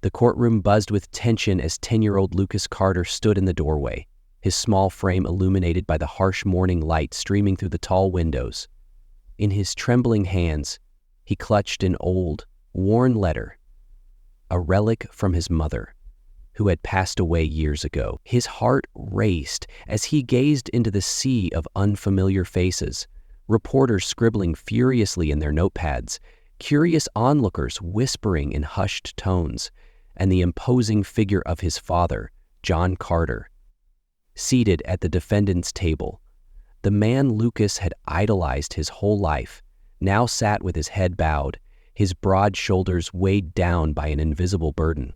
The courtroom buzzed with tension as 10-year-old Lucas Carter stood in the doorway, his small frame illuminated by the harsh morning light streaming through the tall windows. In his trembling hands, he clutched an old, worn letter, a relic from his mother, who had passed away years ago. His heart raced as he gazed into the sea of unfamiliar faces, reporters scribbling furiously in their notepads, curious onlookers whispering in hushed tones, and the imposing figure of his father, John Carter. Seated at the defendant's table, the man Lucas had idolized his whole life now sat with his head bowed, his broad shoulders weighed down by an invisible burden.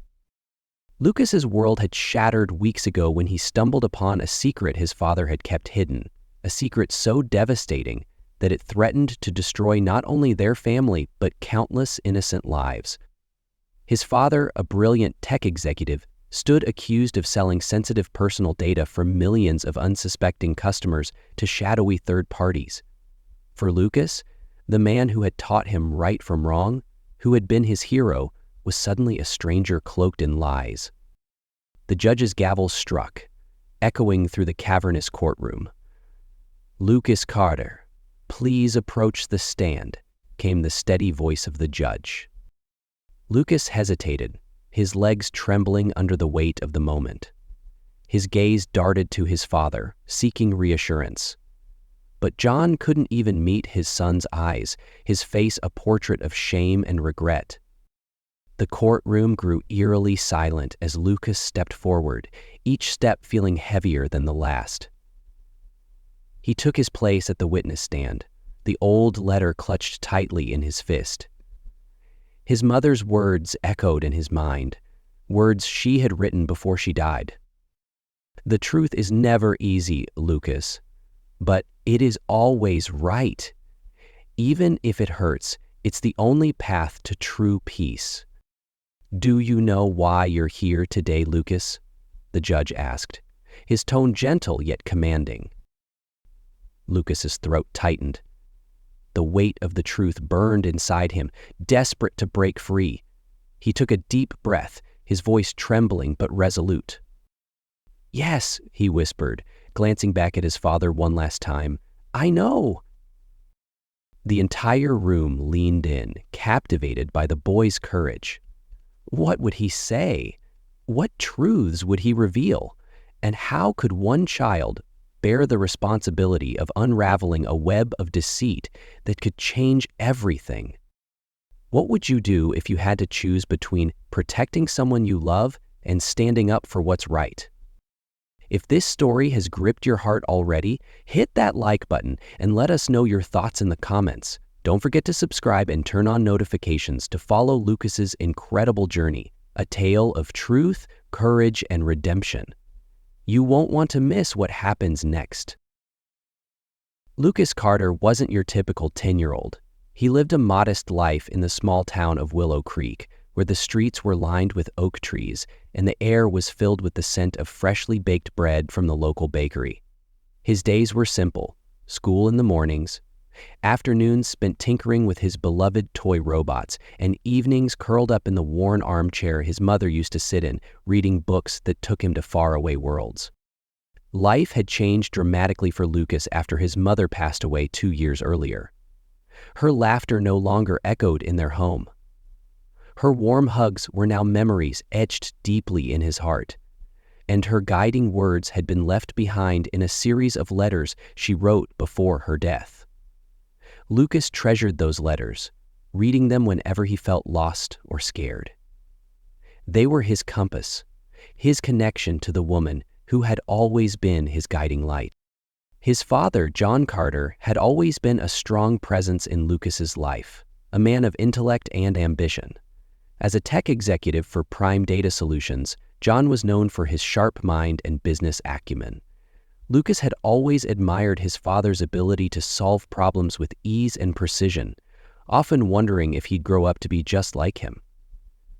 Lucas's world had shattered weeks ago when he stumbled upon a secret his father had kept hidden, a secret so devastating that it threatened to destroy not only their family but countless innocent lives. His father, a brilliant tech executive, stood accused of selling sensitive personal data for millions of unsuspecting customers to shadowy third parties. For Lucas, the man who had taught him right from wrong, who had been his hero, was suddenly a stranger cloaked in lies. The judge's gavel struck, echoing through the cavernous courtroom. "Lucas Carter, please approach the stand," came the steady voice of the judge. Lucas hesitated, his legs trembling under the weight of the moment. His gaze darted to his father, seeking reassurance. But John couldn't even meet his son's eyes, his face a portrait of shame and regret. The courtroom grew eerily silent as Lucas stepped forward, each step feeling heavier than the last. He took his place at the witness stand, the old letter clutched tightly in his fist. His mother's words echoed in his mind, words she had written before she died. "The truth is never easy, Lucas, but it is always right. Even if it hurts, it's the only path to true peace." "Do you know why you're here today, Lucas?" the judge asked, his tone gentle yet commanding. Lucas's throat tightened. The weight of the truth burned inside him, desperate to break free. He took a deep breath, his voice trembling but resolute. "Yes," he whispered, glancing back at his father one last time. "I know." The entire room leaned in, captivated by the boy's courage. What would he say? What truths would he reveal? And how could one child bear the responsibility of unraveling a web of deceit that could change everything? What would you do if you had to choose between protecting someone you love and standing up for what's right? If this story has gripped your heart already, hit that like button and let us know your thoughts in the comments. Don't forget to subscribe and turn on notifications to follow Lucas's incredible journey, a tale of truth, courage, and redemption. You won't want to miss what happens next. Lucas Carter wasn't your typical 10-year-old. He lived a modest life in the small town of Willow Creek, where the streets were lined with oak trees and the air was filled with the scent of freshly baked bread from the local bakery. His days were simple: school in the mornings, afternoons spent tinkering with his beloved toy robots, and evenings curled up in the worn armchair his mother used to sit in, reading books that took him to faraway worlds. Life had changed dramatically for Lucas after his mother passed away 2 years earlier. Her laughter no longer echoed in their home. Her warm hugs were now memories etched deeply in his heart, and her guiding words had been left behind in a series of letters she wrote before her death. Lucas treasured those letters, reading them whenever he felt lost or scared. They were his compass, his connection to the woman who had always been his guiding light. His father, John Carter, had always been a strong presence in Lucas's life, a man of intellect and ambition. As a tech executive for Prime Data Solutions, John was known for his sharp mind and business acumen. Lucas had always admired his father's ability to solve problems with ease and precision, often wondering if he'd grow up to be just like him.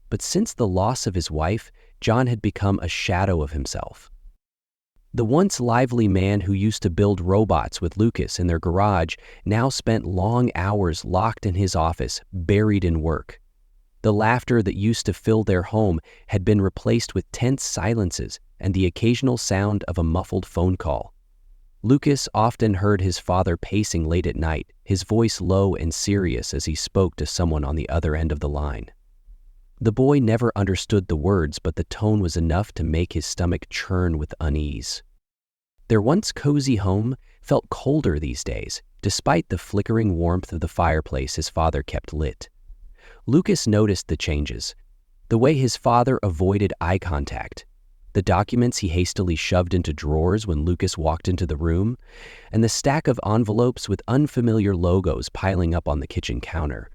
But since the loss of his wife, John had become a shadow of himself. The once lively man who used to build robots with Lucas in their garage now spent long hours locked in his office, buried in work. The laughter that used to fill their home had been replaced with tense silences and the occasional sound of a muffled phone call. Lucas often heard his father pacing late at night, his voice low and serious as he spoke to someone on the other end of the line. The boy never understood the words, but the tone was enough to make his stomach churn with unease. Their once cozy home felt colder these days, despite the flickering warmth of the fireplace his father kept lit. Lucas noticed the changes, the way his father avoided eye contact, the documents he hastily shoved into drawers when Lucas walked into the room, and the stack of envelopes with unfamiliar logos piling up on the kitchen counter.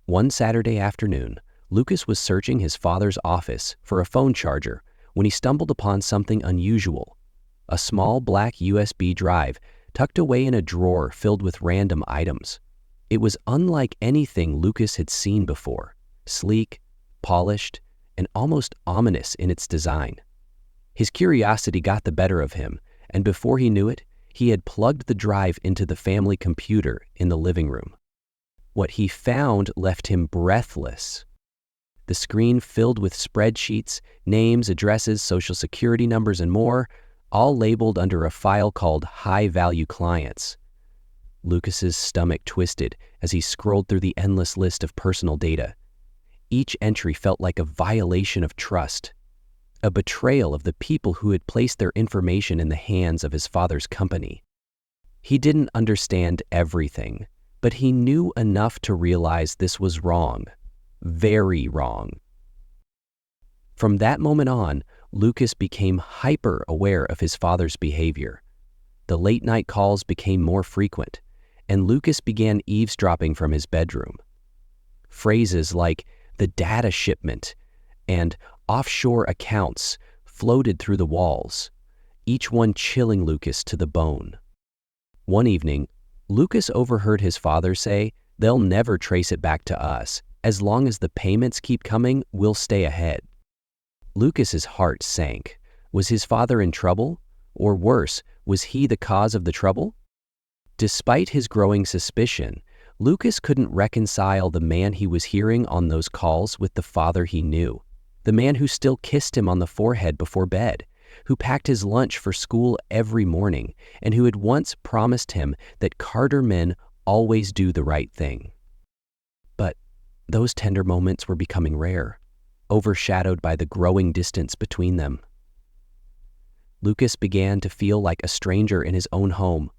One Saturday afternoon, Lucas was searching his father's office for a phone charger when he stumbled upon something unusual: a small black USB drive tucked away in a drawer filled with random items. It was unlike anything Lucas had seen before, sleek, polished, and almost ominous in its design. His curiosity got the better of him, and before he knew it, he had plugged the drive into the family computer in the living room. What he found left him breathless. The screen filled with spreadsheets, names, addresses, social security numbers, and more, all labeled under a file called High-Value Clients. Lucas's stomach twisted as he scrolled through the endless list of personal data. Each entry felt like a violation of trust, a betrayal of the people who had placed their information in the hands of his father's company. He didn't understand everything, but he knew enough to realize this was wrong. Very wrong. From that moment on, Lucas became hyper-aware of his father's behavior. The late-night calls became more frequent, and Lucas began eavesdropping from his bedroom. Phrases like the data shipment and offshore accounts floated through the walls, each one chilling Lucas to the bone. One evening, Lucas overheard his father say, "They'll never trace it back to us. As long as the payments keep coming, we'll stay ahead." Lucas's heart sank. Was his father in trouble? Or worse, was he the cause of the trouble? Despite his growing suspicion, Lucas couldn't reconcile the man he was hearing on those calls with the father he knew, the man who still kissed him on the forehead before bed, who packed his lunch for school every morning, and who had once promised him that Carter men always do the right thing. But those tender moments were becoming rare, overshadowed by the growing distance between them. Lucas began to feel like a stranger in his own home,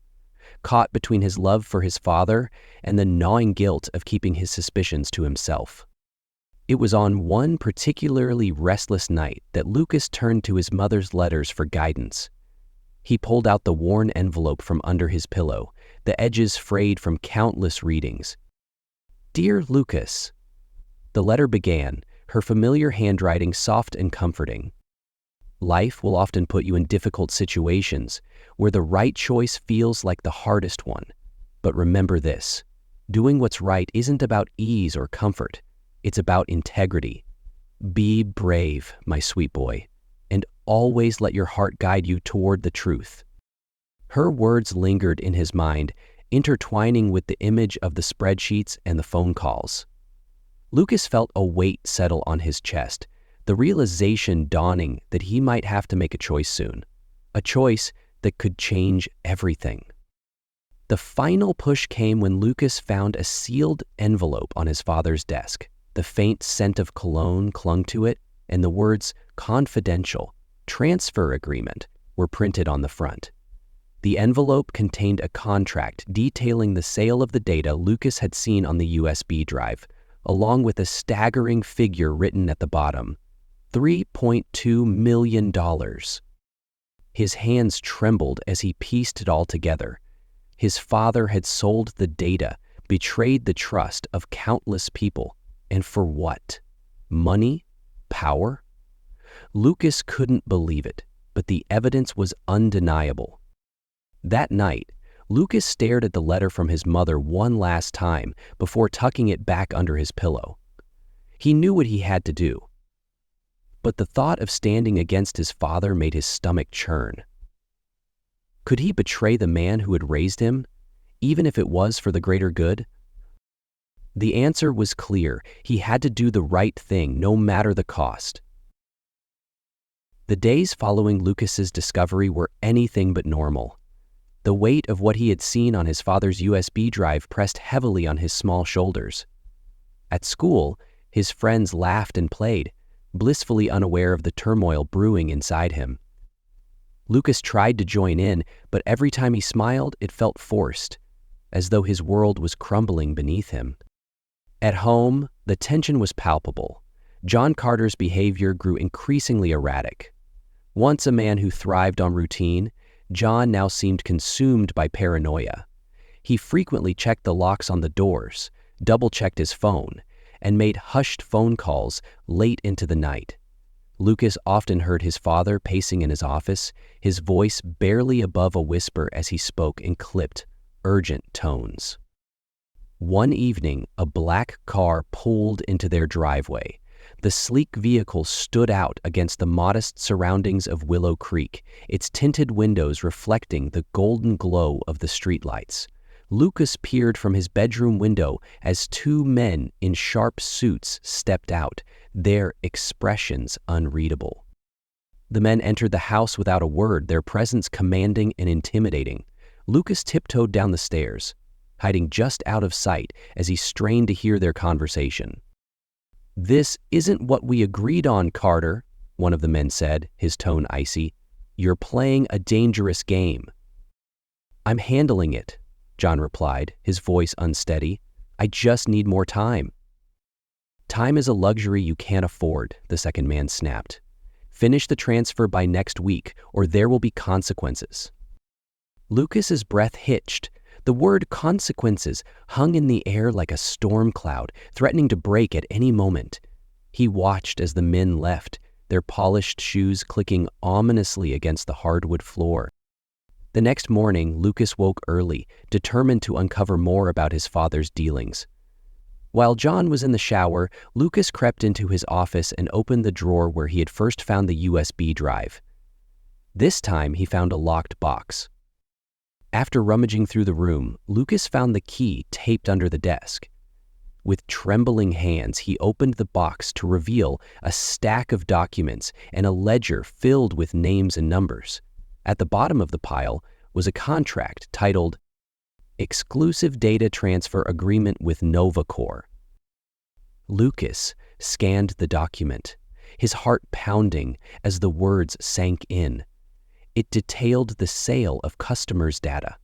caught between his love for his father and the gnawing guilt of keeping his suspicions to himself. It was on one particularly restless night that Lucas turned to his mother's letters for guidance. He pulled out the worn envelope from under his pillow, the edges frayed from countless readings. "Dear Lucas," the letter began, her familiar handwriting soft and comforting. "Life will often put you in difficult situations where the right choice feels like the hardest one. But remember this: doing what's right isn't about ease or comfort. It's about integrity. Be brave, my sweet boy, and always let your heart guide you toward the truth." Her words lingered in his mind, intertwining with the image of the spreadsheets and the phone calls. Lucas felt a weight settle on his chest, the realization dawning that he might have to make a choice soon, a choice that could change everything. The final push came when Lucas found a sealed envelope on his father's desk. The faint scent of cologne clung to it, and the words "confidential transfer agreement" were printed on the front. The envelope contained a contract detailing the sale of the data Lucas had seen on the USB drive, along with a staggering figure written at the bottom: $3.2 million. His hands trembled as he pieced it all together. His father had sold the data, betrayed the trust of countless people. And for what? Money? Power? Lucas couldn't believe it, but the evidence was undeniable. That night, Lucas stared at the letter from his mother one last time before tucking it back under his pillow. He knew what he had to do, but the thought of standing against his father made his stomach churn. Could he betray the man who had raised him, even if it was for the greater good? The answer was clear. He had to do the right thing, no matter the cost. The days following Lucas's discovery were anything but normal. The weight of what he had seen on his father's USB drive pressed heavily on his small shoulders. At school, his friends laughed and played, blissfully unaware of the turmoil brewing inside him. Lucas tried to join in, but every time he smiled, it felt forced, as though his world was crumbling beneath him. At home, the tension was palpable. John Carter's behavior grew increasingly erratic. Once a man who thrived on routine, John now seemed consumed by paranoia. He frequently checked the locks on the doors, double-checked his phone, and made hushed phone calls late into the night. Lucas often heard his father pacing in his office, his voice barely above a whisper as he spoke in clipped, urgent tones. One evening, a black car pulled into their driveway. The sleek vehicle stood out against the modest surroundings of Willow Creek, its tinted windows reflecting the golden glow of the streetlights. Lucas peered from his bedroom window as two men in sharp suits stepped out, their expressions unreadable. The men entered the house without a word, their presence commanding and intimidating. Lucas tiptoed down the stairs, hiding just out of sight as he strained to hear their conversation. "This isn't what we agreed on, Carter," one of the men said, his tone icy. "You're playing a dangerous game." "I'm handling it," John replied, his voice unsteady. "I just need more time." "Time is a luxury you can't afford," the second man snapped. "Finish the transfer by next week, or there will be consequences." Lucas's breath hitched. The word consequences hung in the air like a storm cloud, threatening to break at any moment. He watched as the men left, their polished shoes clicking ominously against the hardwood floor. The next morning, Lucas woke early, determined to uncover more about his father's dealings. While John was in the shower, Lucas crept into his office and opened the drawer where he had first found the USB drive. This time, he found a locked box. After rummaging through the room, Lucas found the key taped under the desk. With trembling hands, he opened the box to reveal a stack of documents and a ledger filled with names and numbers. At the bottom of the pile was a contract titled Exclusive Data Transfer Agreement with NovaCore. Lucas scanned the document, his heart pounding as the words sank in. It detailed the sale of customers' data,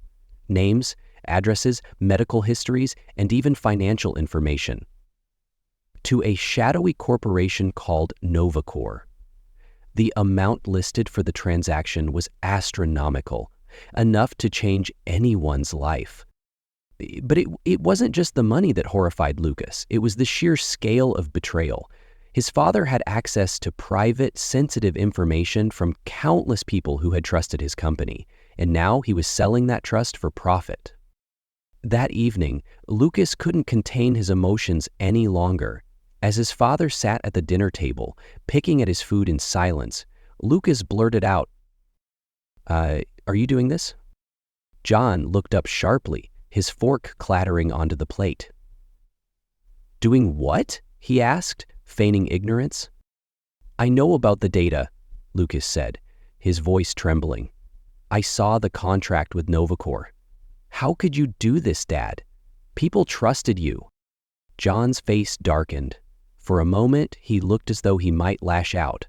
names, addresses, medical histories, and even financial information, to a shadowy corporation called NovaCore. The amount listed for the transaction was astronomical, enough to change anyone's life. But it wasn't just the money that horrified Lucas. It was the sheer scale of betrayal. His father had access to private, sensitive information from countless people who had trusted his company, and now he was selling that trust for profit. That evening, Lucas couldn't contain his emotions any longer. As his father sat at the dinner table, picking at his food in silence, Lucas blurted out, Are you doing this?" John looked up sharply, his fork clattering onto the plate. "Doing what?" he asked, feigning ignorance. "I know about the data," Lucas said, his voice trembling. "I saw the contract with NovaCore. How could you do this, Dad? People trusted you." John's face darkened. For a moment, he looked as though he might lash out,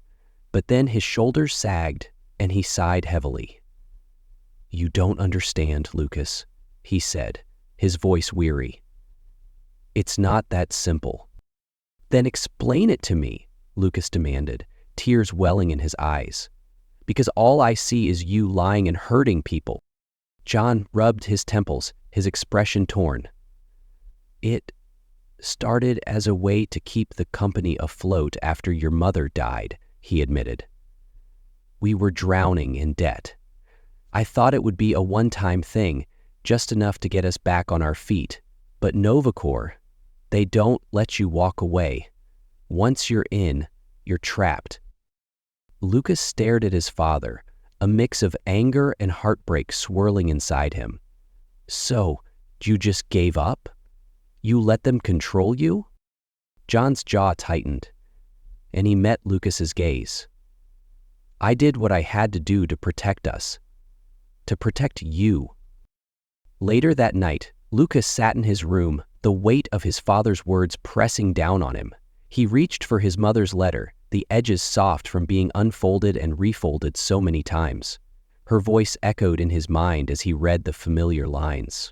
but then his shoulders sagged and he sighed heavily. "You don't understand, Lucas," he said, his voice weary. "It's not that simple." "Then explain it to me," Lucas demanded, tears welling in his eyes. "Because all I see is you lying and hurting people." John rubbed his temples, his expression torn. "It started as a way to keep the company afloat after your mother died," he admitted. "We were drowning in debt. I thought it would be a one-time thing, just enough to get us back on our feet. But NovaCore, they don't let you walk away. Once you're in, you're trapped." Lucas stared at his father, a mix of anger and heartbreak swirling inside him. "So, you just gave up? You let them control you? John's jaw tightened, and he met Lucas's gaze. I did what I had to do to protect us. To protect you. Later that night, Lucas sat in his room, the weight of his father's words pressing down on him. He reached for his mother's letter, the edges soft from being unfolded and refolded so many times. Her voice echoed in his mind as he read the familiar lines.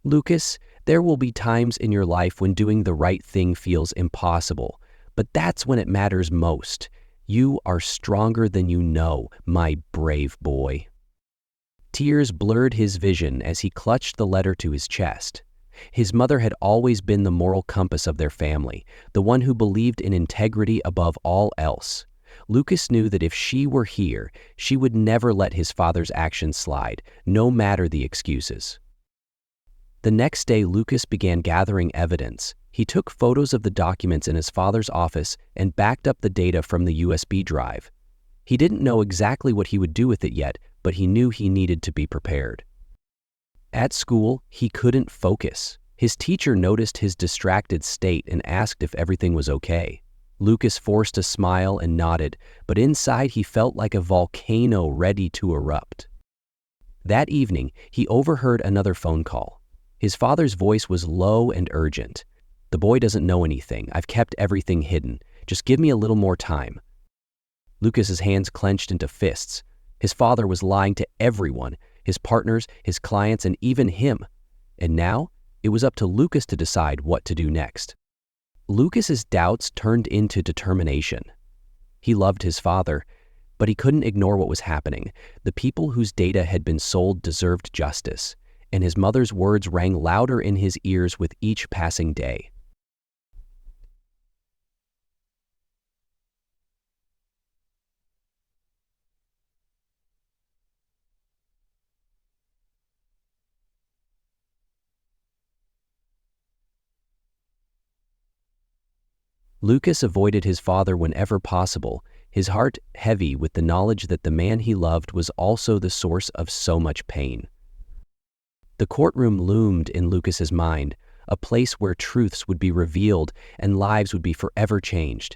Lucas, there will be times in your life when doing the right thing feels impossible, but that's when it matters most. You are stronger than you know, my brave boy. Tears blurred his vision as he clutched the letter to his chest. His mother had always been the moral compass of their family, the one who believed in integrity above all else. Lucas knew that if she were here, she would never let his father's actions slide, no matter the excuses. The next day, Lucas began gathering evidence. He took photos of the documents in his father's office and backed up the data from the USB drive. He didn't know exactly what he would do with it yet, but he knew he needed to be prepared. At school, he couldn't focus. His teacher noticed his distracted state and asked if everything was okay. Lucas forced a smile and nodded, but inside he felt like a volcano ready to erupt. That evening, he overheard another phone call. His father's voice was low and urgent. The boy doesn't know anything. I've kept everything hidden. Just give me a little more time. Lucas's hands clenched into fists. His father was lying to everyone, his partners, his clients, and even him. And now, it was up to Lucas to decide what to do next. Lucas's doubts turned into determination. He loved his father, but he couldn't ignore what was happening. The people whose data had been sold deserved justice, and his mother's words rang louder in his ears with each passing day. Lucas avoided his father whenever possible, his heart heavy with the knowledge that the man he loved was also the source of so much pain. The courtroom loomed in Lucas's mind, a place where truths would be revealed and lives would be forever changed.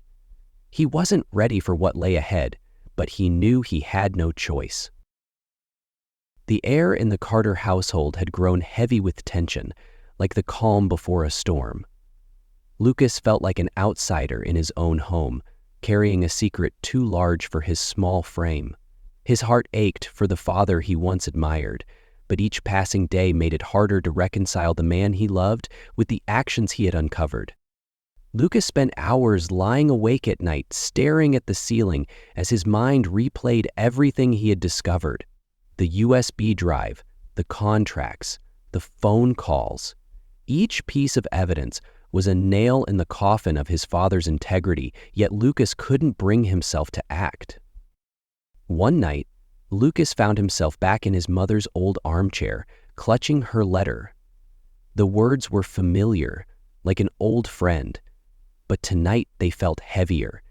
He wasn't ready for what lay ahead, but he knew he had no choice. The air in the Carter household had grown heavy with tension, like the calm before a storm. Lucas felt like an outsider in his own home, carrying a secret too large for his small frame. His heart ached for the father he once admired, but each passing day made it harder to reconcile the man he loved with the actions he had uncovered. Lucas spent hours lying awake at night, staring at the ceiling as his mind replayed everything he had discovered. The USB drive, the contracts, the phone calls. Each piece of evidence was a nail in the coffin of his father's integrity, yet Lucas couldn't bring himself to act. One night, Lucas found himself back in his mother's old armchair, clutching her letter. The words were familiar, like an old friend, but tonight they felt heavier.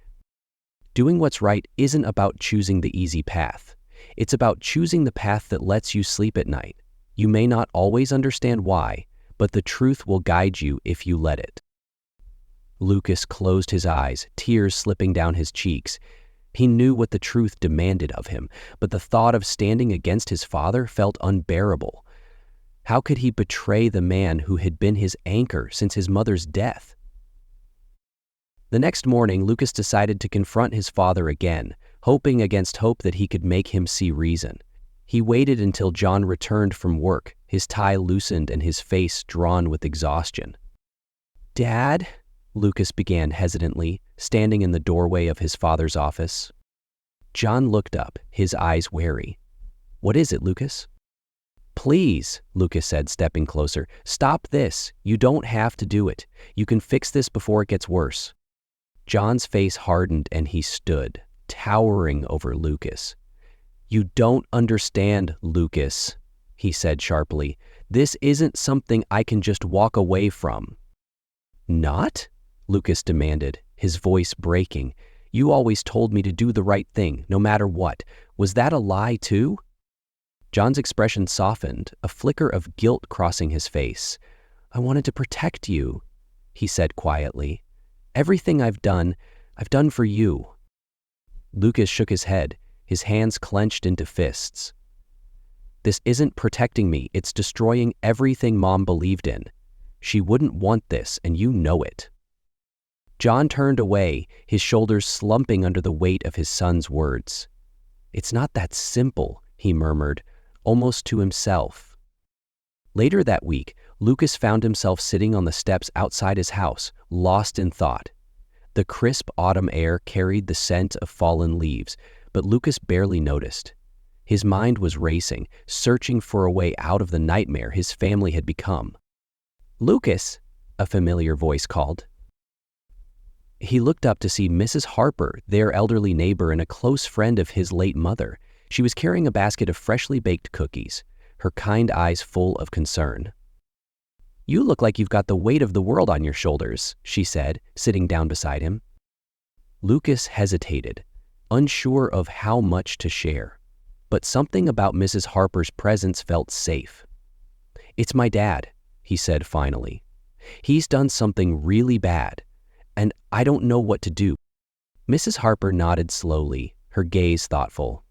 Doing what's right isn't about choosing the easy path. It's about choosing the path that lets you sleep at night. You may not always understand why, but the truth will guide you if you let it. Lucas closed his eyes, tears slipping down his cheeks. He knew what the truth demanded of him, but the thought of standing against his father felt unbearable. How could he betray the man who had been his anchor since his mother's death? The next morning, Lucas decided to confront his father again, hoping against hope that he could make him see reason. He waited until John returned from work, his tie loosened and his face drawn with exhaustion. "Dad?" Lucas began hesitantly, standing in the doorway of his father's office. John looked up, his eyes wary. "What is it, Lucas?" "Please," Lucas said, stepping closer. "Stop this. You don't have to do it. You can fix this before it gets worse." John's face hardened and he stood, towering over Lucas. "You don't understand, Lucas," he said sharply. "This isn't something I can just walk away from." "Not?" Lucas demanded, his voice breaking. "You always told me to do the right thing, no matter what. Was that a lie too?" John's expression softened, a flicker of guilt crossing his face. I wanted to protect you, he said quietly. Everything I've done for you. Lucas shook his head, his hands clenched into fists. This isn't protecting me, it's destroying everything Mom believed in. She wouldn't want this, and you know it. John turned away, his shoulders slumping under the weight of his son's words. It's not that simple, he murmured, almost to himself. Later that week, Lucas found himself sitting on the steps outside his house, lost in thought. The crisp autumn air carried the scent of fallen leaves, but Lucas barely noticed. His mind was racing, searching for a way out of the nightmare his family had become. "Lucas," a familiar voice called. He looked up to see Mrs. Harper, their elderly neighbor and a close friend of his late mother. She was carrying a basket of freshly baked cookies, her kind eyes full of concern. "You look like you've got the weight of the world on your shoulders," she said, sitting down beside him. Lucas hesitated, unsure of how much to share. But something about Mrs. Harper's presence felt safe. "It's my dad," he said finally. "He's done something really bad, and I don't know what to do." Mrs. Harper nodded slowly, her gaze thoughtful.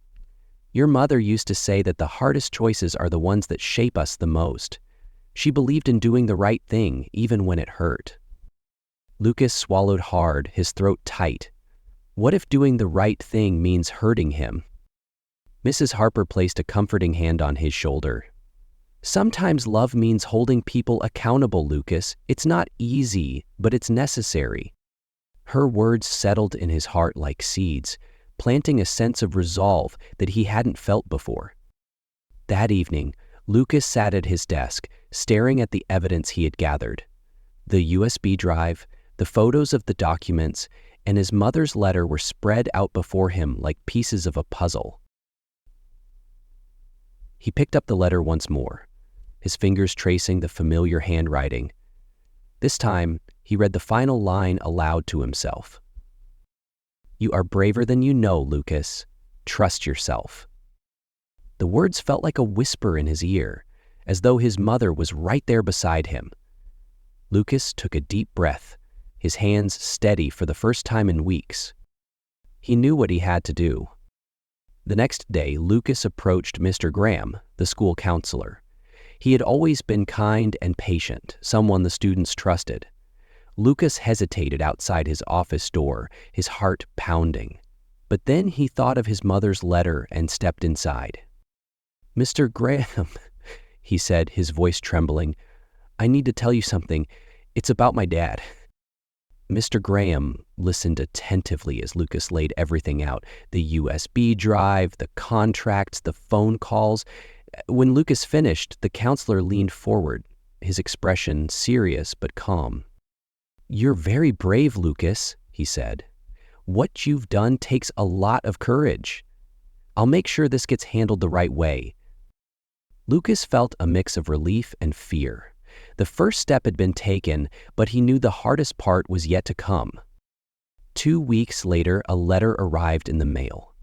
"Your mother used to say that the hardest choices are the ones that shape us the most. She believed in doing the right thing, even when it hurt." Lucas swallowed hard, his throat tight. What if doing the right thing means hurting him? Mrs. Harper placed a comforting hand on his shoulder. "Sometimes love means holding people accountable, Lucas. It's not easy, but it's necessary." Her words settled in his heart like seeds, planting a sense of resolve that he hadn't felt before. That evening, Lucas sat at his desk, staring at the evidence he had gathered. The USB drive, the photos of the documents, and his mother's letter were spread out before him like pieces of a puzzle. He picked up the letter once more, his fingers tracing the familiar handwriting. This time, he read the final line aloud to himself. "You are braver than you know, Lucas. Trust yourself." The words felt like a whisper in his ear, as though his mother was right there beside him. Lucas took a deep breath, his hands steady for the first time in weeks. He knew what he had to do. The next day, Lucas approached Mr. Graham, the school counselor. He had always been kind and patient, someone the students trusted. Lucas hesitated outside his office door, his heart pounding. But then he thought of his mother's letter and stepped inside. "Mr. Graham," he said, his voice trembling, "I need to tell you something. It's about my dad." Mr. Graham listened attentively as Lucas laid everything out, the USB drive, the contracts, the phone calls. When Lucas finished, the counselor leaned forward, his expression serious but calm. "You're very brave, Lucas," he said. "What you've done takes a lot of courage. I'll make sure this gets handled the right way." Lucas felt a mix of relief and fear. The first step had been taken, but he knew the hardest part was yet to come. 2 weeks later, a letter arrived in the mail.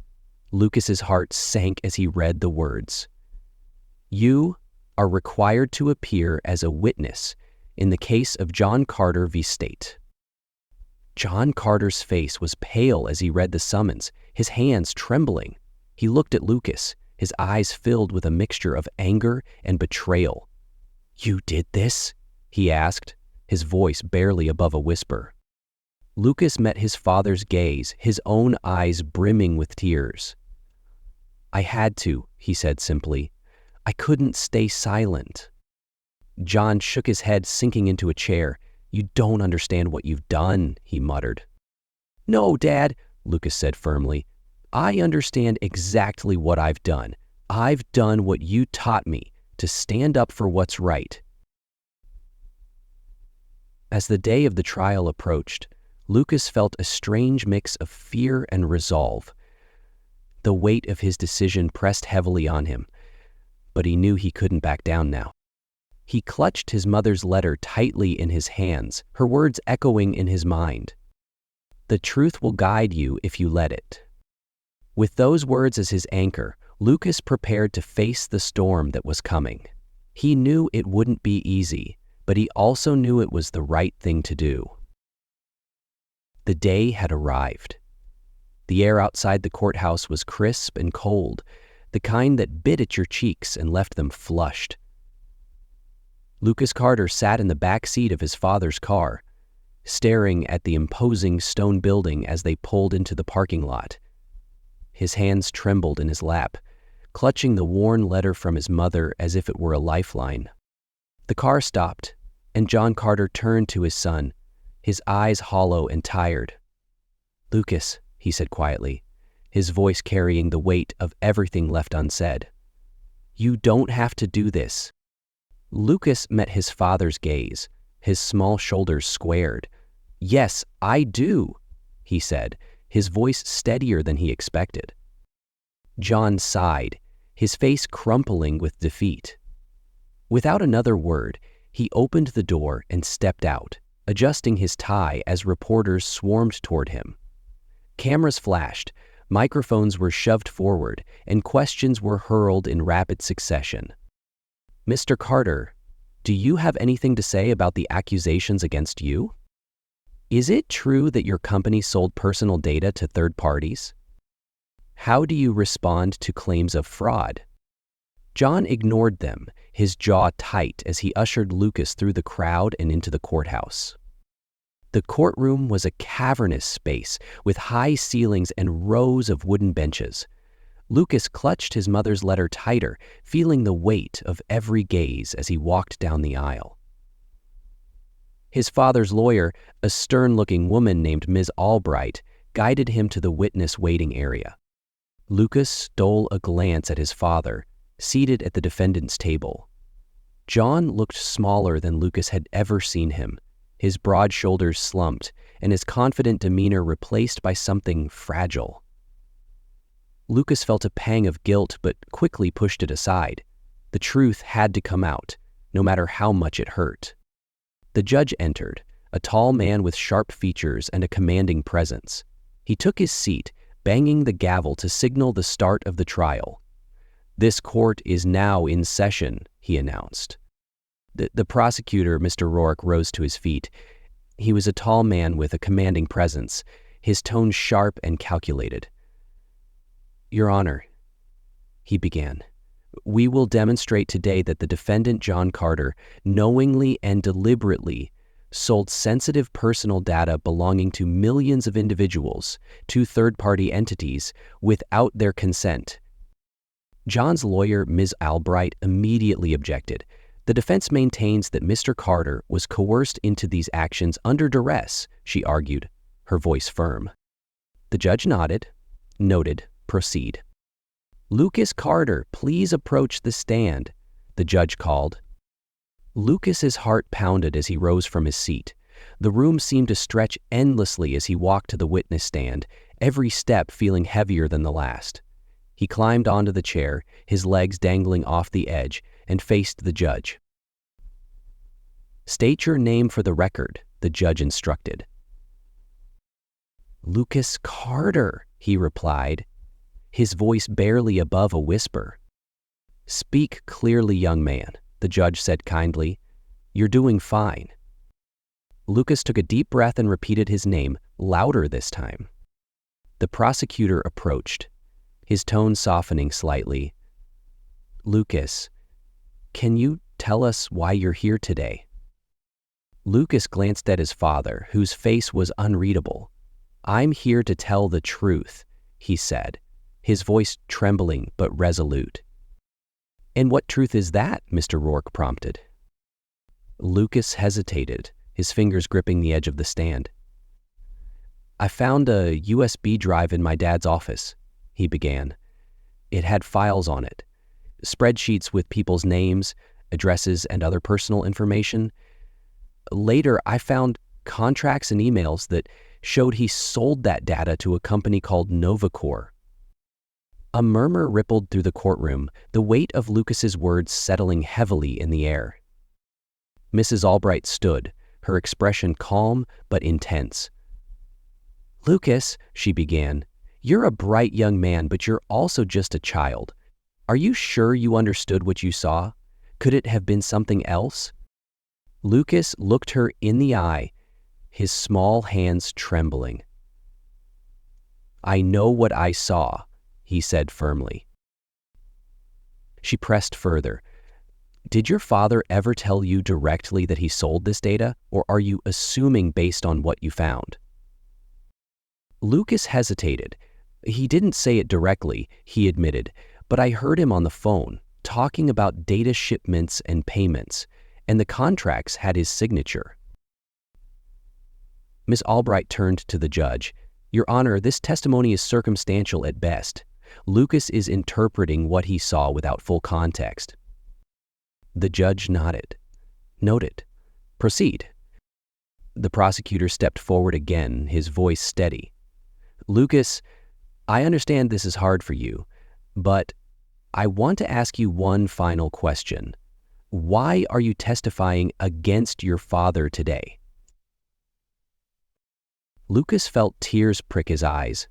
Lucas's heart sank as he read the words. "You are required to appear as a witness in the case of John Carter v. State." John Carter's face was pale as he read the summons, his hands trembling. He looked at Lucas, his eyes filled with a mixture of anger and betrayal. "You did this?" he asked, his voice barely above a whisper. Lucas met his father's gaze, his own eyes brimming with tears. "I had to," he said simply. "I couldn't stay silent." John shook his head, sinking into a chair. "You don't understand what you've done," he muttered. "No, Dad," Lucas said firmly. "I understand exactly what I've done. I've done what you taught me, to stand up for what's right." As the day of the trial approached, Lucas felt a strange mix of fear and resolve. The weight of his decision pressed heavily on him, but he knew he couldn't back down now. He clutched his mother's letter tightly in his hands, her words echoing in his mind. "The truth will guide you if you let it." With those words as his anchor, Lucas prepared to face the storm that was coming. He knew it wouldn't be easy, but he also knew it was the right thing to do. The day had arrived. The air outside the courthouse was crisp and cold, the kind that bit at your cheeks and left them flushed. Lucas Carter sat in the back seat of his father's car, staring at the imposing stone building as they pulled into the parking lot. His hands trembled in his lap, clutching the worn letter from his mother as if it were a lifeline. The car stopped, and John Carter turned to his son, his eyes hollow and tired. "Lucas," he said quietly, his voice carrying the weight of everything left unsaid. "You don't have to do this." Lucas met his father's gaze, his small shoulders squared. "Yes, I do," he said, his voice steadier than he expected. John sighed, his face crumpling with defeat. Without another word, he opened the door and stepped out, adjusting his tie as reporters swarmed toward him. Cameras flashed, microphones were shoved forward, and questions were hurled in rapid succession. "Mr. Carter, do you have anything to say about the accusations against you? Is it true that your company sold personal data to third parties? How do you respond to claims of fraud?" John ignored them, his jaw tight as he ushered Lucas through the crowd and into the courthouse. The courtroom was a cavernous space with high ceilings and rows of wooden benches. Lucas clutched his mother's letter tighter, feeling the weight of every gaze as he walked down the aisle. His father's lawyer, a stern-looking woman named Ms. Albright, guided him to the witness waiting area. Lucas stole a glance at his father, seated at the defendant's table. John looked smaller than Lucas had ever seen him, his broad shoulders slumped and his confident demeanor replaced by something fragile. Lucas felt a pang of guilt but quickly pushed it aside. The truth had to come out, no matter how much it hurt. The judge entered, a tall man with sharp features and a commanding presence. He took his seat, banging the gavel to signal the start of the trial. "This court is now in session," he announced. The prosecutor, Mr. Rourke, rose to his feet. He was a tall man with a commanding presence, his tone sharp and calculated. "Your Honor," he began, "we will demonstrate today that the defendant, John Carter, knowingly and deliberately sold sensitive personal data belonging to millions of individuals to third-party entities without their consent." John's lawyer, Ms. Albright, immediately objected. "The defense maintains that Mr. Carter was coerced into these actions under duress," she argued, her voice firm. The judge nodded. "Noted. Proceed." "Lucas Carter, please approach the stand," the judge called. Lucas's heart pounded as he rose from his seat. The room seemed to stretch endlessly as he walked to the witness stand, every step feeling heavier than the last. He climbed onto the chair, his legs dangling off the edge, and faced the judge. "State your name for the record," the judge instructed. "Lucas Carter," he replied, his voice barely above a whisper. "Speak clearly, young man," the judge said kindly. "You're doing fine." Lucas took a deep breath and repeated his name, louder this time. The prosecutor approached, his tone softening slightly. "Lucas, can you tell us why you're here today?" Lucas glanced at his father, whose face was unreadable. "I'm here to tell the truth," he said, his voice trembling but resolute. "And what truth is that?" Mr. Rourke prompted. Lucas hesitated, his fingers gripping the edge of the stand. "I found a USB drive in my dad's office," he began. "It had files on it, spreadsheets with people's names, addresses, and other personal information. Later, I found contracts and emails that showed he sold that data to a company called NovaCore." A murmur rippled through the courtroom, the weight of Lucas's words settling heavily in the air. Mrs. Albright stood, her expression calm but intense. "Lucas," she began, "you're a bright young man, but you're also just a child. Are you sure you understood what you saw? Could it have been something else?" Lucas looked her in the eye, his small hands trembling. "I know what I saw," he said firmly. She pressed further. "Did your father ever tell you directly that he sold this data, or are you assuming based on what you found?" Lucas hesitated. "He didn't say it directly," he admitted, "but I heard him on the phone, talking about data shipments and payments, and the contracts had his signature." Miss Albright turned to the judge. "Your Honor, this testimony is circumstantial at best. Lucas is interpreting what he saw without full context." The judge nodded. "Noted. Proceed." The prosecutor stepped forward again, his voice steady. "Lucas, I understand this is hard for you, but I want to ask you one final question. Why are you testifying against your father today?" Lucas felt tears prick his eyes.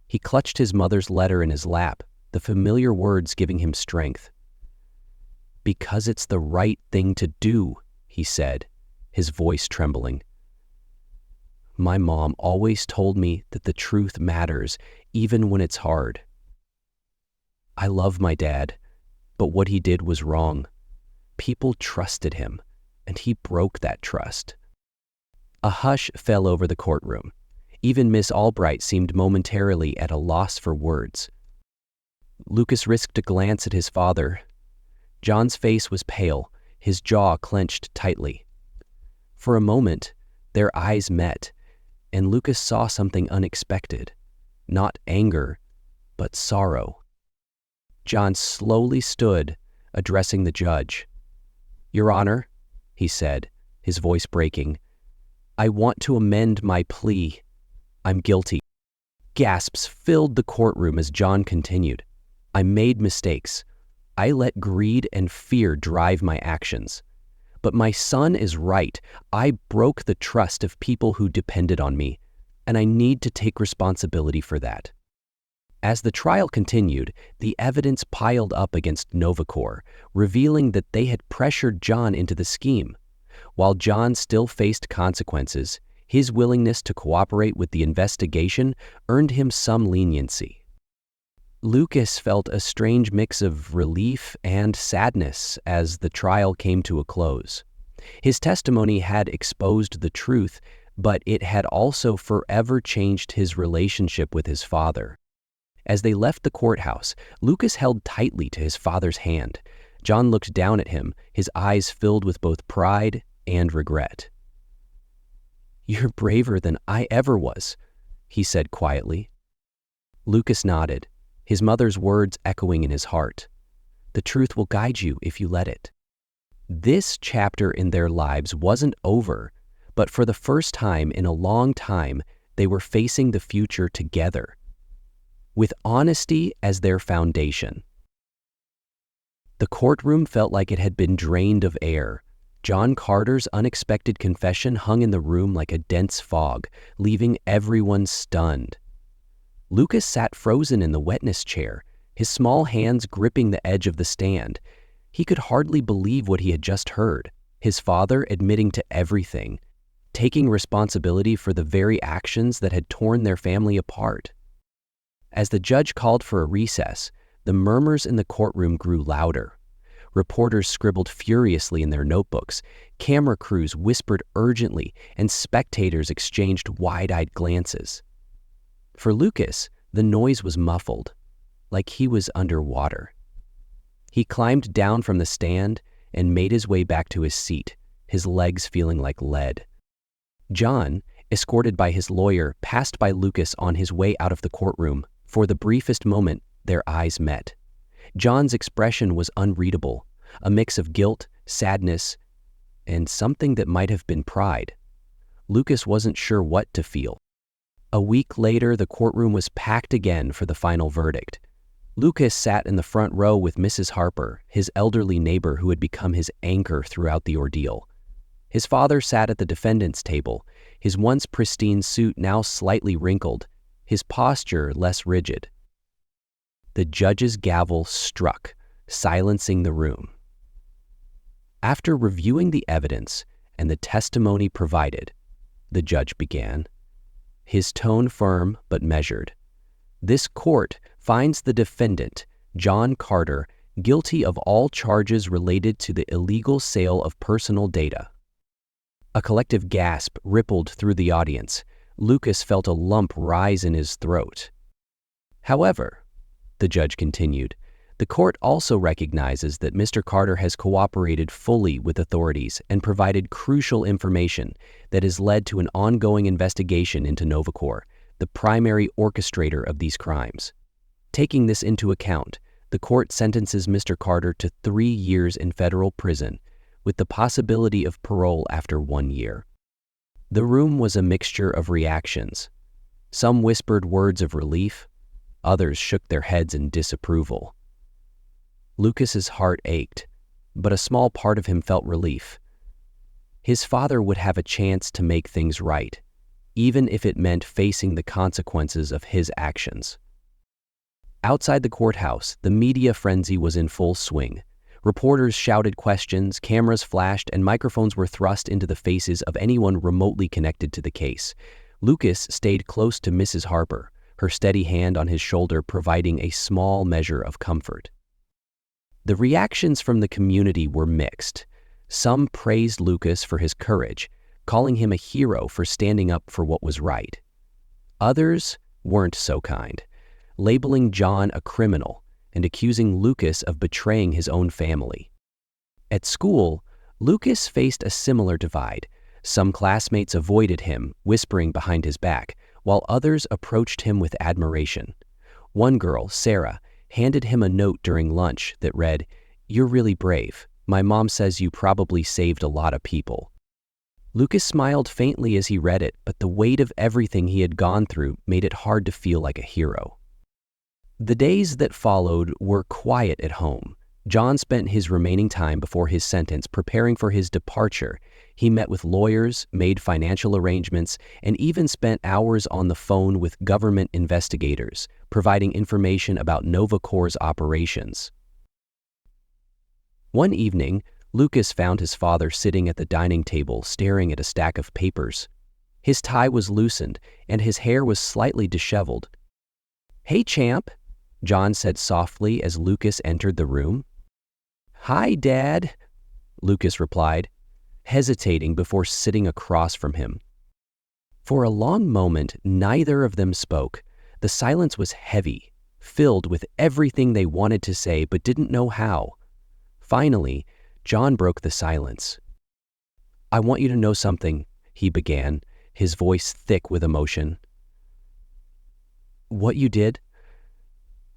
He clutched his mother's letter in his lap, the familiar words giving him strength. "Because it's the right thing to do," he said, his voice trembling. "My mom always told me that the truth matters, even when it's hard. I love my dad, but what he did was wrong. People trusted him, and he broke that trust." A hush fell over the courtroom. Even Miss Albright seemed momentarily at a loss for words. Lucas risked a glance at his father. John's face was pale, his jaw clenched tightly. For a moment, their eyes met, and Lucas saw something unexpected. Not anger, but sorrow. John slowly stood, addressing the judge. "Your Honor," he said, his voice breaking, "I want to amend my plea. I'm guilty." Gasps filled the courtroom as John continued. "I made mistakes. I let greed and fear drive my actions. But my son is right. I broke the trust of people who depended on me, and I need to take responsibility for that." As the trial continued, the evidence piled up against Novacor, revealing that they had pressured John into the scheme. While John still faced consequences, his willingness to cooperate with the investigation earned him some leniency. Lucas felt a strange mix of relief and sadness as the trial came to a close. His testimony had exposed the truth, but it had also forever changed his relationship with his father. As they left the courthouse, Lucas held tightly to his father's hand. John looked down at him, his eyes filled with both pride and regret. "You're braver than I ever was," he said quietly. Lucas nodded, his mother's words echoing in his heart. "The truth will guide you if you let it." This chapter in their lives wasn't over, but for the first time in a long time, they were facing the future together, with honesty as their foundation. The courtroom felt like it had been drained of air. John Carter's unexpected confession hung in the room like a dense fog, leaving everyone stunned. Lucas sat frozen in the witness chair, his small hands gripping the edge of the stand. He could hardly believe what he had just heard, his father admitting to everything, taking responsibility for the very actions that had torn their family apart. As the judge called for a recess, the murmurs in the courtroom grew louder. Reporters scribbled furiously in their notebooks, camera crews whispered urgently, and spectators exchanged wide-eyed glances. For Lucas, the noise was muffled, like he was underwater. He climbed down from the stand and made his way back to his seat, his legs feeling like lead. John, escorted by his lawyer, passed by Lucas on his way out of the courtroom. For the briefest moment, their eyes met. John's expression was unreadable, a mix of guilt, sadness, and something that might have been pride. Lucas wasn't sure what to feel. A week later, the courtroom was packed again for the final verdict. Lucas sat in the front row with Mrs. Harper, his elderly neighbor who had become his anchor throughout the ordeal. His father sat at the defendant's table, his once pristine suit now slightly wrinkled, his posture less rigid. The judge's gavel struck, silencing the room. After reviewing the evidence and the testimony provided, the judge began, his tone firm but measured. This court finds the defendant, John Carter, guilty of all charges related to the illegal sale of personal data. A collective gasp rippled through the audience. Lucas felt a lump rise in his throat. However, the judge continued, the court also recognizes that Mr. Carter has cooperated fully with authorities and provided crucial information that has led to an ongoing investigation into Novacor, the primary orchestrator of these crimes. Taking this into account, the court sentences Mr. Carter to 3 years in federal prison, with the possibility of parole after 1 year. The room was a mixture of reactions. Some whispered words of relief, others shook their heads in disapproval. Lucas's heart ached, but a small part of him felt relief. His father would have a chance to make things right, even if it meant facing the consequences of his actions. Outside the courthouse, the media frenzy was in full swing. Reporters shouted questions, cameras flashed, and microphones were thrust into the faces of anyone remotely connected to the case. Lucas stayed close to Mrs. Harper, her steady hand on his shoulder providing a small measure of comfort. The reactions from the community were mixed. Some praised Lucas for his courage, calling him a hero for standing up for what was right. Others weren't so kind, labeling John a criminal and accusing Lucas of betraying his own family. At school, Lucas faced a similar divide. Some classmates avoided him, whispering behind his back, while others approached him with admiration. One girl, Sarah, handed him a note during lunch that read, "You're really brave. My mom says you probably saved a lot of people." Lucas smiled faintly as he read it, but the weight of everything he had gone through made it hard to feel like a hero. The days that followed were quiet at home. John spent his remaining time before his sentence preparing for his departure. He met with lawyers, made financial arrangements, and even spent hours on the phone with government investigators, providing information about Novacor's operations. One evening, Lucas found his father sitting at the dining table staring at a stack of papers. His tie was loosened, and his hair was slightly disheveled. "Hey, champ," John said softly as Lucas entered the room. "Hi, Dad," Lucas replied, hesitating before sitting across from him. For a long moment, neither of them spoke. The silence was heavy, filled with everything they wanted to say but didn't know how. Finally, John broke the silence. "I want you to know something," he began, his voice thick with emotion. "What you did,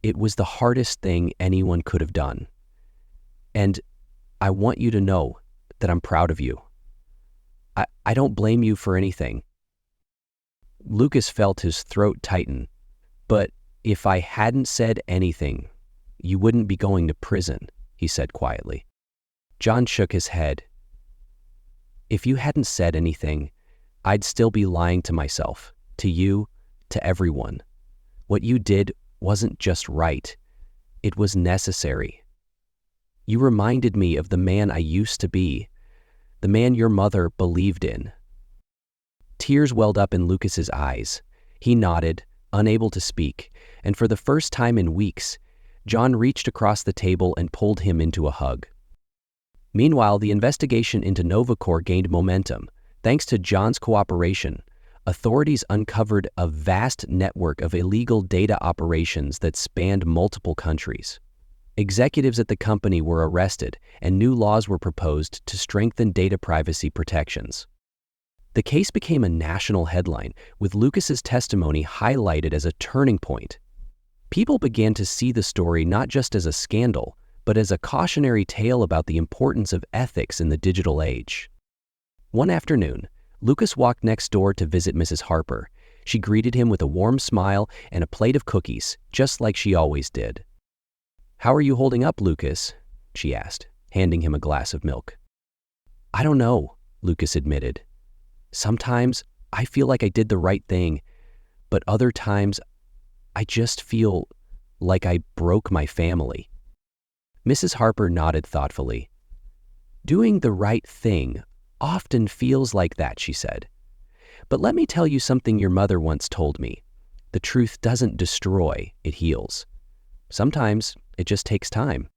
it was the hardest thing anyone could have done. And I want you to know that I'm proud of you. I don't blame you for anything." Lucas felt his throat tighten. "But if I hadn't said anything, you wouldn't be going to prison," he said quietly. John shook his head. "If you hadn't said anything, I'd still be lying to myself, to you, to everyone. What you did wasn't just right. It was necessary. You reminded me of the man I used to be, the man your mother believed in." Tears welled up in Lucas's eyes. He nodded, unable to speak, and for the first time in weeks, John reached across the table and pulled him into a hug. Meanwhile, the investigation into Novacor gained momentum. Thanks to John's cooperation, authorities uncovered a vast network of illegal data operations that spanned multiple countries. Executives at the company were arrested, and new laws were proposed to strengthen data privacy protections. The case became a national headline, with Lucas's testimony highlighted as a turning point. People began to see the story not just as a scandal, but as a cautionary tale about the importance of ethics in the digital age. One afternoon, Lucas walked next door to visit Mrs. Harper. She greeted him with a warm smile and a plate of cookies, just like she always did. "How are you holding up, Lucas?" she asked, handing him a glass of milk. "I don't know," Lucas admitted. "Sometimes I feel like I did the right thing, but other times I just feel like I broke my family." Mrs. Harper nodded thoughtfully. "Doing the right thing often feels like that," she said. "But let me tell you something your mother once told me. The truth doesn't destroy, it heals. Sometimes it just takes time."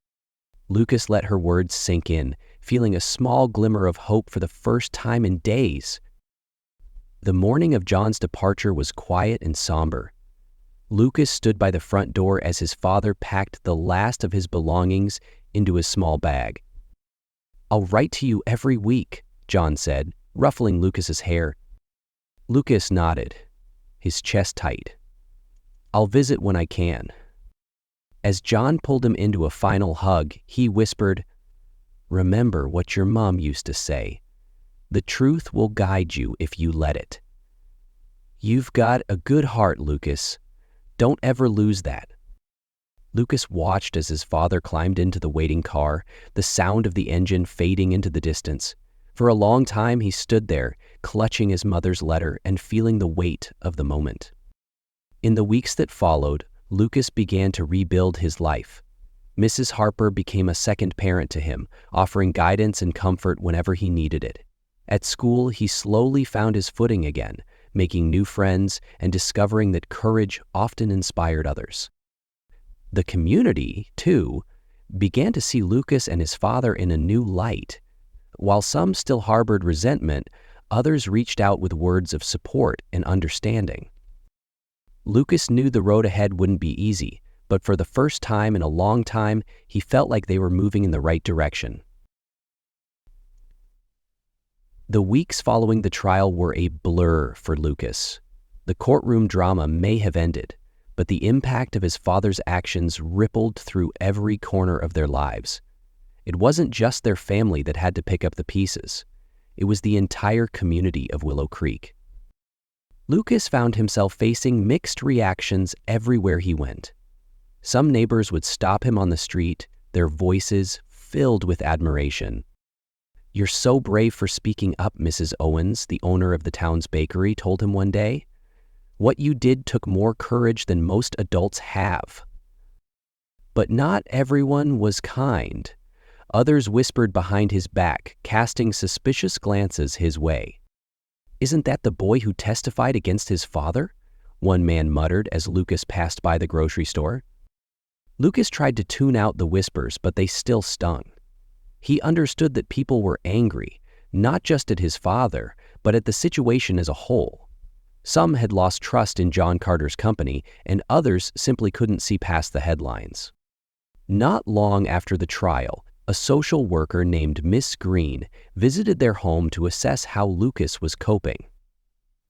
Lucas let her words sink in, feeling a small glimmer of hope for the first time in days. The morning of John's departure was quiet and somber. Lucas stood by the front door as his father packed the last of his belongings into his small bag. "I'll write to you every week," John said, ruffling Lucas's hair. Lucas nodded, his chest tight. "I'll visit when I can." As John pulled him into a final hug, he whispered, "Remember what your mom used to say. The truth will guide you if you let it." "You've got a good heart, Lucas. Don't ever lose that." Lucas watched as his father climbed into the waiting car, the sound of the engine fading into the distance. For a long time he stood there, clutching his mother's letter and feeling the weight of the moment. In the weeks that followed, Lucas began to rebuild his life. Mrs. Harper became a second parent to him, offering guidance and comfort whenever he needed it. At school, he slowly found his footing again, making new friends and discovering that courage often inspired others. The community, too, began to see Lucas and his father in a new light. While some still harbored resentment, others reached out with words of support and understanding. Lucas knew the road ahead wouldn't be easy, but for the first time in a long time, he felt like they were moving in the right direction. The weeks following the trial were a blur for Lucas. The courtroom drama may have ended, but the impact of his father's actions rippled through every corner of their lives. It wasn't just their family that had to pick up the pieces. It was the entire community of Willow Creek. Lucas found himself facing mixed reactions everywhere he went. Some neighbors would stop him on the street, their voices filled with admiration. "You're so brave for speaking up," Mrs. Owens, the owner of the town's bakery, told him one day. "What you did took more courage than most adults have." But not everyone was kind. Others whispered behind his back, casting suspicious glances his way. "Isn't that the boy who testified against his father?" one man muttered as Lucas passed by the grocery store. Lucas tried to tune out the whispers, but they still stung. He understood that people were angry, not just at his father, but at the situation as a whole. Some had lost trust in John Carter's company, and others simply couldn't see past the headlines. Not long after the trial, a social worker named Miss Green visited their home to assess how Lucas was coping.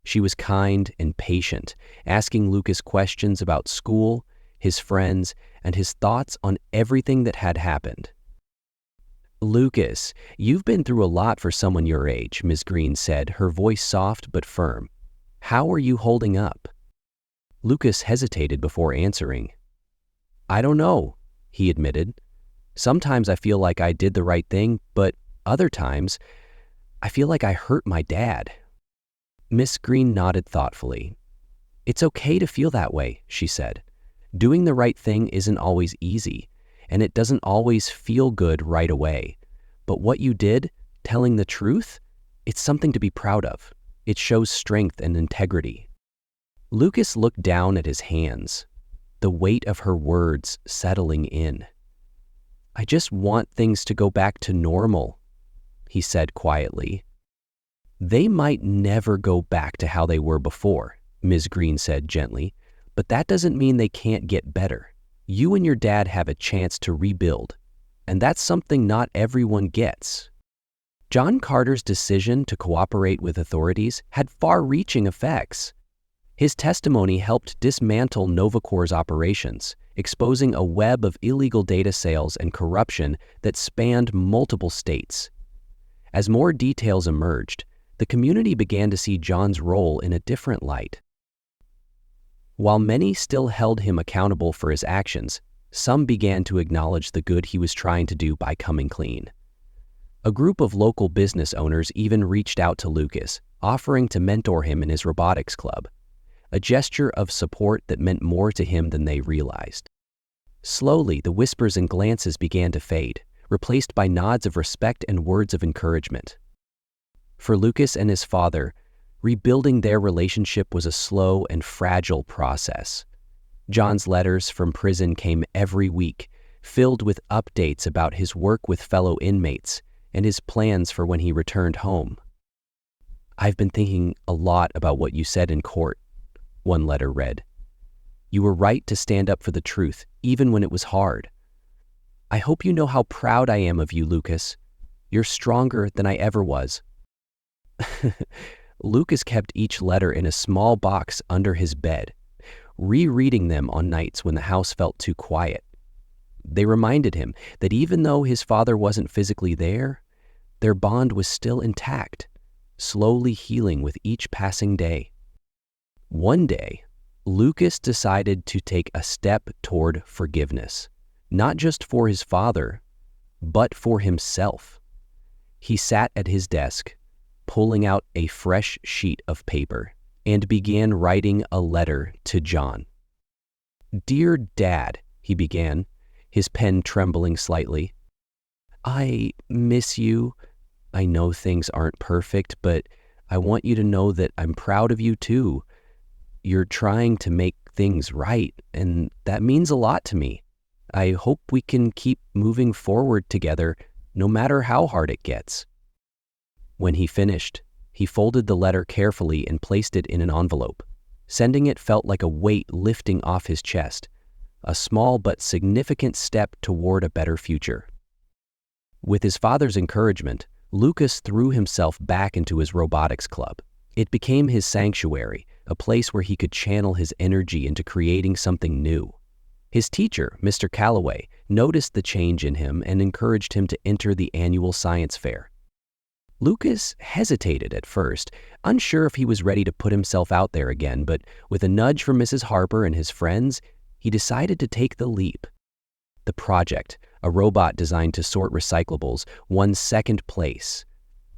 She was kind and patient, asking Lucas questions about school, his friends, and his thoughts on everything that had happened. "Lucas, you've been through a lot for someone your age," Ms. Green said, her voice soft but firm. "How are you holding up?" Lucas hesitated before answering. "I don't know," he admitted. "Sometimes I feel like I did the right thing, but other times, I feel like I hurt my dad." Miss Green nodded thoughtfully. "It's okay to feel that way," she said. "Doing the right thing isn't always easy, and it doesn't always feel good right away. But what you did, telling the truth, it's something to be proud of. It shows strength and integrity." Lucas looked down at his hands, the weight of her words settling in. "I just want things to go back to normal," he said quietly. "They might never go back to how they were before," Ms. Green said gently, "but that doesn't mean they can't get better. You and your dad have a chance to rebuild, and that's something not everyone gets." John Carter's decision to cooperate with authorities had far-reaching effects. His testimony helped dismantle Novacor's operations, exposing a web of illegal data sales and corruption that spanned multiple states. As more details emerged, the community began to see John's role in a different light. While many still held him accountable for his actions, some began to acknowledge the good he was trying to do by coming clean. A group of local business owners even reached out to Lucas, offering to mentor him in his robotics club, a gesture of support that meant more to him than they realized. Slowly, the whispers and glances began to fade, replaced by nods of respect and words of encouragement. For Lucas and his father, rebuilding their relationship was a slow and fragile process. John's letters from prison came every week, filled with updates about his work with fellow inmates and his plans for when he returned home. "I've been thinking a lot about what you said in court," one letter read. "You were right to stand up for the truth, even when it was hard. I hope you know how proud I am of you, Lucas. You're stronger than I ever was." Lucas kept each letter in a small box under his bed, rereading them on nights when the house felt too quiet. They reminded him that even though his father wasn't physically there, their bond was still intact, slowly healing with each passing day. One day, Lucas decided to take a step toward forgiveness, not just for his father, but for himself. He sat at his desk, pulling out a fresh sheet of paper, and began writing a letter to John. "Dear Dad," he began, his pen trembling slightly. "I miss you. I know things aren't perfect, but I want you to know that I'm proud of you too. You're trying to make things right, and that means a lot to me. I hope we can keep moving forward together, no matter how hard it gets." When he finished, he folded the letter carefully and placed it in an envelope. Sending it felt like a weight lifting off his chest, a small but significant step toward a better future. With his father's encouragement, Lucas threw himself back into his robotics club. It became his sanctuary, a place where he could channel his energy into creating something new. His teacher, Mr. Calloway, noticed the change in him and encouraged him to enter the annual science fair. Lucas hesitated at first, unsure if he was ready to put himself out there again, but with a nudge from Mrs. Harper and his friends, he decided to take the leap. The project, a robot designed to sort recyclables, won second place.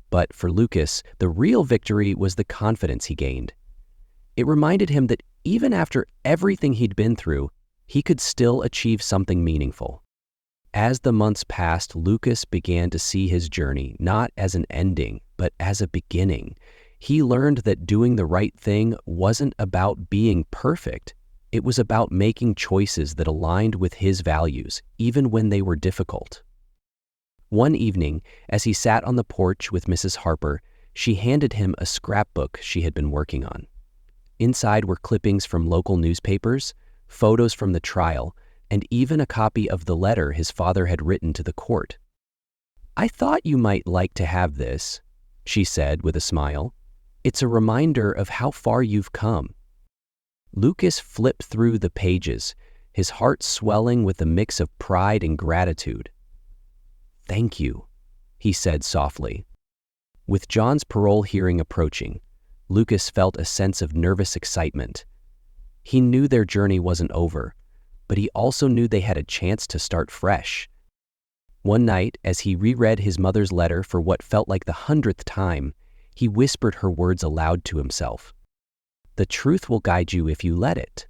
But for Lucas, the real victory was the confidence he gained. It reminded him that even after everything he'd been through, he could still achieve something meaningful. As the months passed, Lucas began to see his journey not as an ending, but as a beginning. He learned that doing the right thing wasn't about being perfect. It was about making choices that aligned with his values, even when they were difficult. One evening, as he sat on the porch with Mrs. Harper, she handed him a scrapbook she had been working on. Inside were clippings from local newspapers, photos from the trial, and even a copy of the letter his father had written to the court. "I thought you might like to have this," she said with a smile. "It's a reminder of how far you've come." Lucas flipped through the pages, his heart swelling with a mix of pride and gratitude. "Thank you," he said softly. With John's parole hearing approaching, Lucas felt a sense of nervous excitement. He knew their journey wasn't over, but he also knew they had a chance to start fresh. One night, as he reread his mother's letter for what felt like the 100th time, he whispered her words aloud to himself. "The truth will guide you if you let it."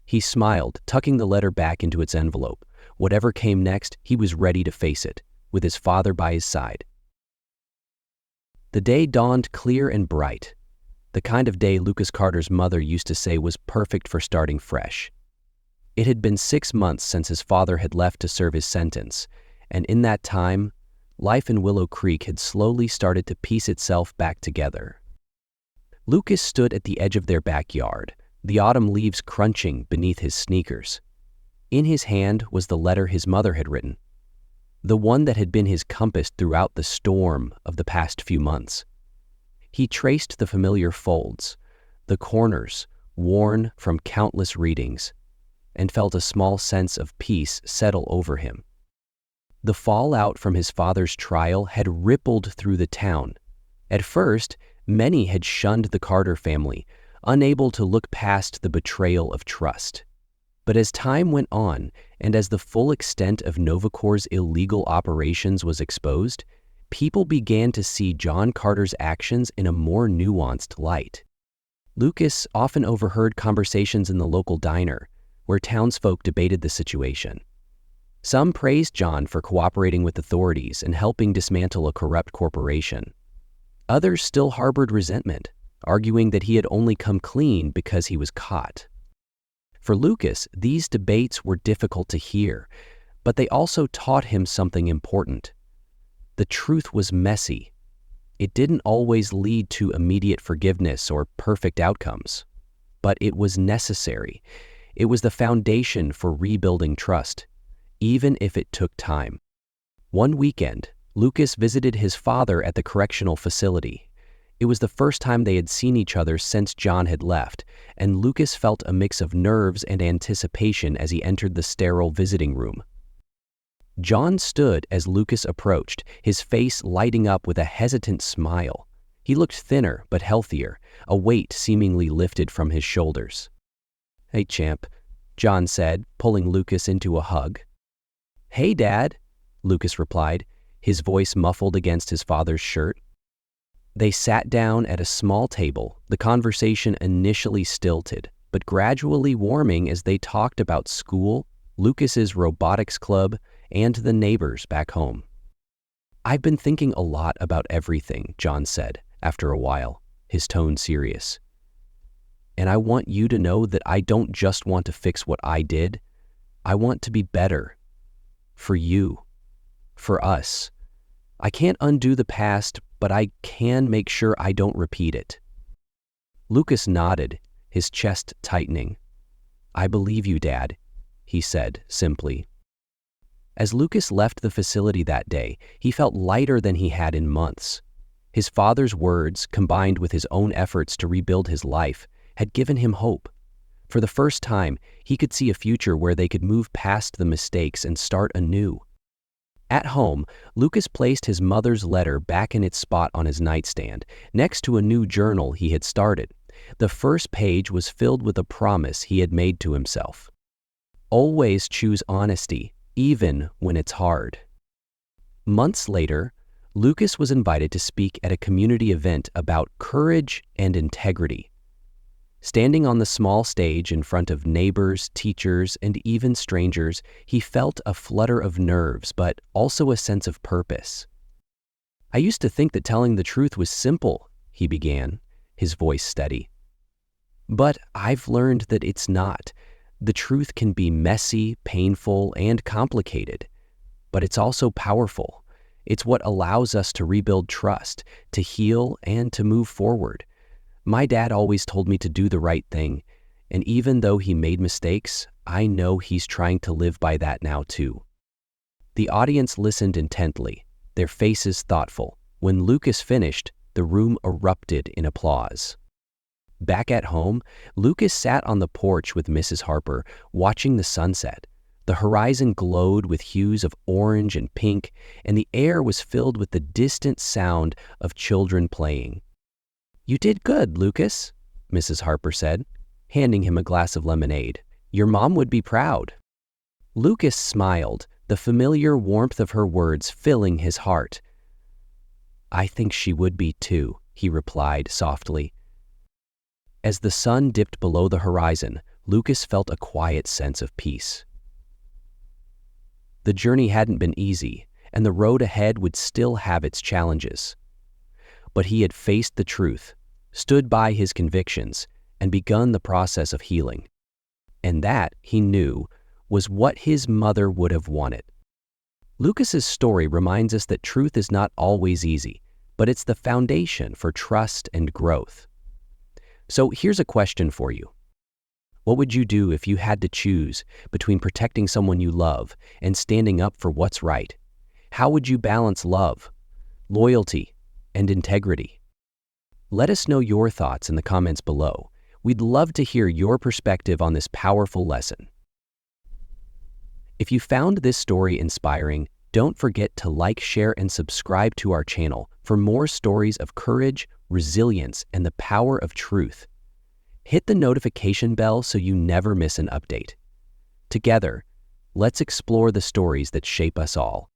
He smiled, tucking the letter back into its envelope. Whatever came next, he was ready to face it, with his father by his side. The day dawned clear and bright, the kind of day Lucas Carter's mother used to say was perfect for starting fresh. It had been 6 months since his father had left to serve his sentence, and in that time, life in Willow Creek had slowly started to piece itself back together. Lucas stood at the edge of their backyard, the autumn leaves crunching beneath his sneakers. In his hand was the letter his mother had written, the one that had been his compass throughout the storm of the past few months. He traced the familiar folds, the corners worn from countless readings, and felt a small sense of peace settle over him. The fallout from his father's trial had rippled through the town. At first, many had shunned the Carter family, unable to look past the betrayal of trust. But as time went on, and as the full extent of Novacor's illegal operations was exposed, people began to see John Carter's actions in a more nuanced light. Lucas often overheard conversations in the local diner, where townsfolk debated the situation. Some praised John for cooperating with authorities and helping dismantle a corrupt corporation. Others still harbored resentment, arguing that he had only come clean because he was caught. For Lucas, these debates were difficult to hear, but they also taught him something important. The truth was messy. It didn't always lead to immediate forgiveness or perfect outcomes, but it was necessary. It was the foundation for rebuilding trust, even if it took time. One weekend, Lucas visited his father at the correctional facility. It was the first time they had seen each other since John had left, and Lucas felt a mix of nerves and anticipation as he entered the sterile visiting room. John stood as Lucas approached, his face lighting up with a hesitant smile. He looked thinner but healthier, a weight seemingly lifted from his shoulders. "Hey, champ," John said, pulling Lucas into a hug. "Hey, Dad," Lucas replied, his voice muffled against his father's shirt. They sat down at a small table, the conversation initially stilted, but gradually warming as they talked about school, Lucas's robotics club, and the neighbors back home. "I've been thinking a lot about everything," John said, after a while, his tone serious. "And I want you to know that I don't just want to fix what I did. I want to be better. For you. For us. I can't undo the past, but I can make sure I don't repeat it." Lucas nodded, his chest tightening. "I believe you, Dad," he said simply. As Lucas left the facility that day, he felt lighter than he had in months. His father's words, combined with his own efforts to rebuild his life, had given him hope. For the first time, he could see a future where they could move past the mistakes and start anew. At home, Lucas placed his mother's letter back in its spot on his nightstand, next to a new journal he had started. The first page was filled with a promise he had made to himself. Always choose honesty, even when it's hard. Months later, Lucas was invited to speak at a community event about courage and integrity. Standing on the small stage in front of neighbors, teachers, and even strangers, he felt a flutter of nerves, but also a sense of purpose. "I used to think that telling the truth was simple," he began, his voice steady. "But I've learned that it's not. The truth can be messy, painful, and complicated, but it's also powerful. It's what allows us to rebuild trust, to heal, and to move forward. My dad always told me to do the right thing, and even though he made mistakes, I know he's trying to live by that now too." The audience listened intently, their faces thoughtful. When Lucas finished, the room erupted in applause. Back at home, Lucas sat on the porch with Mrs. Harper, watching the sunset. The horizon glowed with hues of orange and pink, and the air was filled with the distant sound of children playing. "You did good, Lucas," Mrs. Harper said, handing him a glass of lemonade. "Your mom would be proud." Lucas smiled, the familiar warmth of her words filling his heart. "I think she would be too," he replied softly. As the sun dipped below the horizon, Lucas felt a quiet sense of peace. The journey hadn't been easy, and the road ahead would still have its challenges. But he had faced the truth, stood by his convictions, and begun the process of healing. And that, he knew, was what his mother would have wanted. Lucas's story reminds us that truth is not always easy, but it's the foundation for trust and growth. So here's a question for you. What would you do if you had to choose between protecting someone you love and standing up for what's right? How would you balance love, loyalty, and integrity? Let us know your thoughts in the comments below. We'd love to hear your perspective on this powerful lesson. If you found this story inspiring, don't forget to like, share, and subscribe to our channel for more stories of courage, resilience, and the power of truth. Hit the notification bell so you never miss an update. Together, let's explore the stories that shape us all.